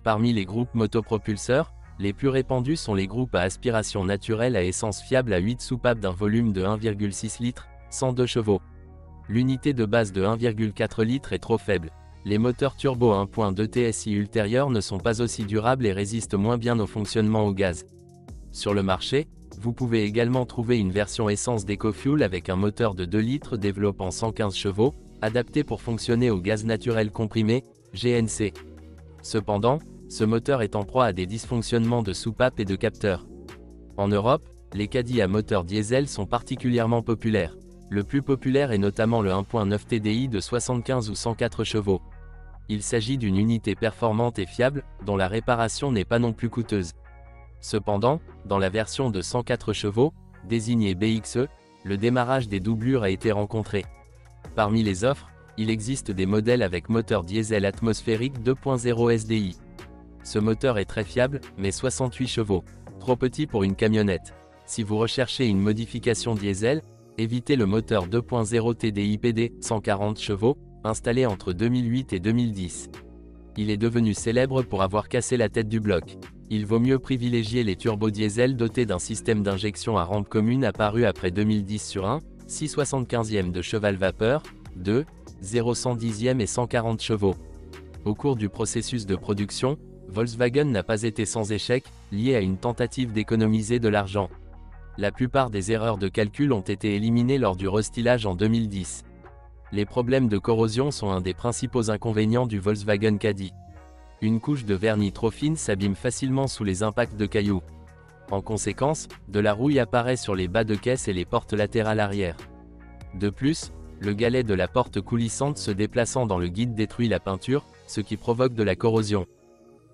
Parmi les groupes motopropulseurs, les plus répandus sont les groupes à aspiration naturelle à essence fiable à 8 soupapes d'un volume de 1,6 litre, 102 chevaux. L'unité de base de 1,4 litre est trop faible. Les moteurs turbo 1.2 TSI ultérieurs ne sont pas aussi durables et résistent moins bien au fonctionnement au gaz. Sur le marché, vous pouvez également trouver une version essence d'EcoFuel avec un moteur de 2 litres développant 115 chevaux, adapté pour fonctionner au gaz naturel comprimé, GNC. Cependant, ce moteur est en proie à des dysfonctionnements de soupapes et de capteurs. En Europe, les caddies à moteur diesel sont particulièrement populaires. Le plus populaire est notamment le 1.9 TDI de 75 ou 104 chevaux. Il s'agit d'une unité performante et fiable, dont la réparation n'est pas non plus coûteuse. Cependant, dans la version de 104 chevaux, désignée BXE, le démarrage des doublures a été rencontré. Parmi les offres, il existe des modèles avec moteur diesel atmosphérique 2.0 SDI. Ce moteur est très fiable, mais 68 chevaux. Trop petit pour une camionnette. Si vous recherchez une modification diesel, évitez le moteur 2.0 TDI PD, 140 chevaux, installé entre 2008 et 2010. Il est devenu célèbre pour avoir cassé la tête du bloc. Il vaut mieux privilégier les turbodiesels dotés d'un système d'injection à rampe commune apparu après 2010 sur 1, 6/75 de cheval vapeur, 2, 0/110 et 140 chevaux. Au cours du processus de production, Volkswagen n'a pas été sans échec, lié à une tentative d'économiser de l'argent. La plupart des erreurs de calcul ont été éliminées lors du restylage en 2010. Les problèmes de corrosion sont un des principaux inconvénients du Volkswagen Caddy. Une couche de vernis trop fine s'abîme facilement sous les impacts de cailloux. En conséquence, de la rouille apparaît sur les bas de caisse et les portes latérales arrière. De plus, le galet de la porte coulissante se déplaçant dans le guide détruit la peinture, ce qui provoque de la corrosion.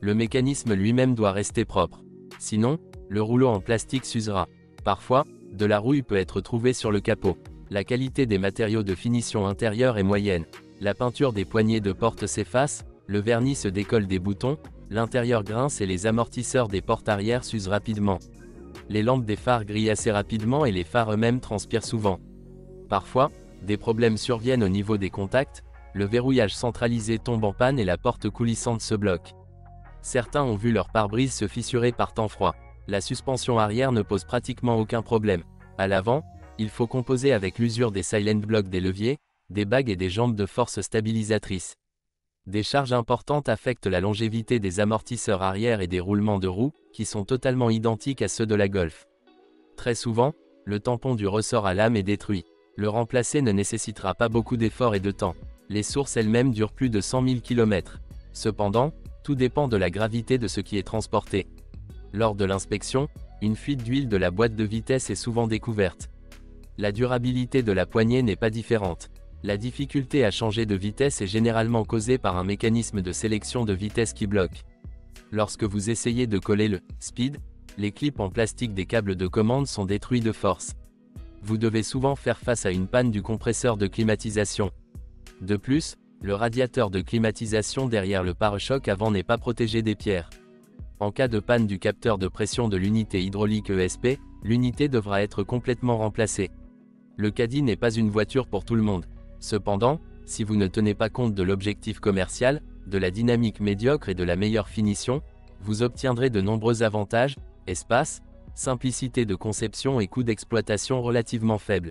Le mécanisme lui-même doit rester propre. Sinon, le rouleau en plastique s'usera. Parfois, de la rouille peut être trouvée sur le capot. La qualité des matériaux de finition intérieure est moyenne. La peinture des poignées de porte s'efface, le vernis se décolle des boutons, l'intérieur grince et les amortisseurs des portes arrière s'usent rapidement. Les lampes des phares grillent assez rapidement et les phares eux-mêmes transpirent souvent. Parfois, des problèmes surviennent au niveau des contacts, le verrouillage centralisé tombe en panne et la porte coulissante se bloque. Certains ont vu leur pare-brise se fissurer par temps froid. La suspension arrière ne pose pratiquement aucun problème. À l'avant, il faut composer avec l'usure des silent blocks des leviers, des bagues et des jambes de force stabilisatrices. Des charges importantes affectent la longévité des amortisseurs arrière et des roulements de roues, qui sont totalement identiques à ceux de la Golf. Très souvent, le tampon du ressort à lame est détruit. Le remplacer ne nécessitera pas beaucoup d'efforts et de temps. Les sources elles-mêmes durent plus de 100 000 km. Cependant, tout dépend de la gravité de ce qui est transporté. Lors de l'inspection, une fuite d'huile de la boîte de vitesse est souvent découverte. La durabilité de la poignée n'est pas différente. La difficulté à changer de vitesse est généralement causée par un mécanisme de sélection de vitesse qui bloque. Lorsque vous essayez de coller le « speed », les clips en plastique des câbles de commande sont détruits de force. Vous devez souvent faire face à une panne du compresseur de climatisation. De plus, le radiateur de climatisation derrière le pare-choc avant n'est pas protégé des pierres. En cas de panne du capteur de pression de l'unité hydraulique ESP, l'unité devra être complètement remplacée. Le Caddy n'est pas une voiture pour tout le monde. Cependant, si vous ne tenez pas compte de l'objectif commercial, de la dynamique médiocre et de la meilleure finition, vous obtiendrez de nombreux avantages, espace, simplicité de conception et coût d'exploitation relativement faibles.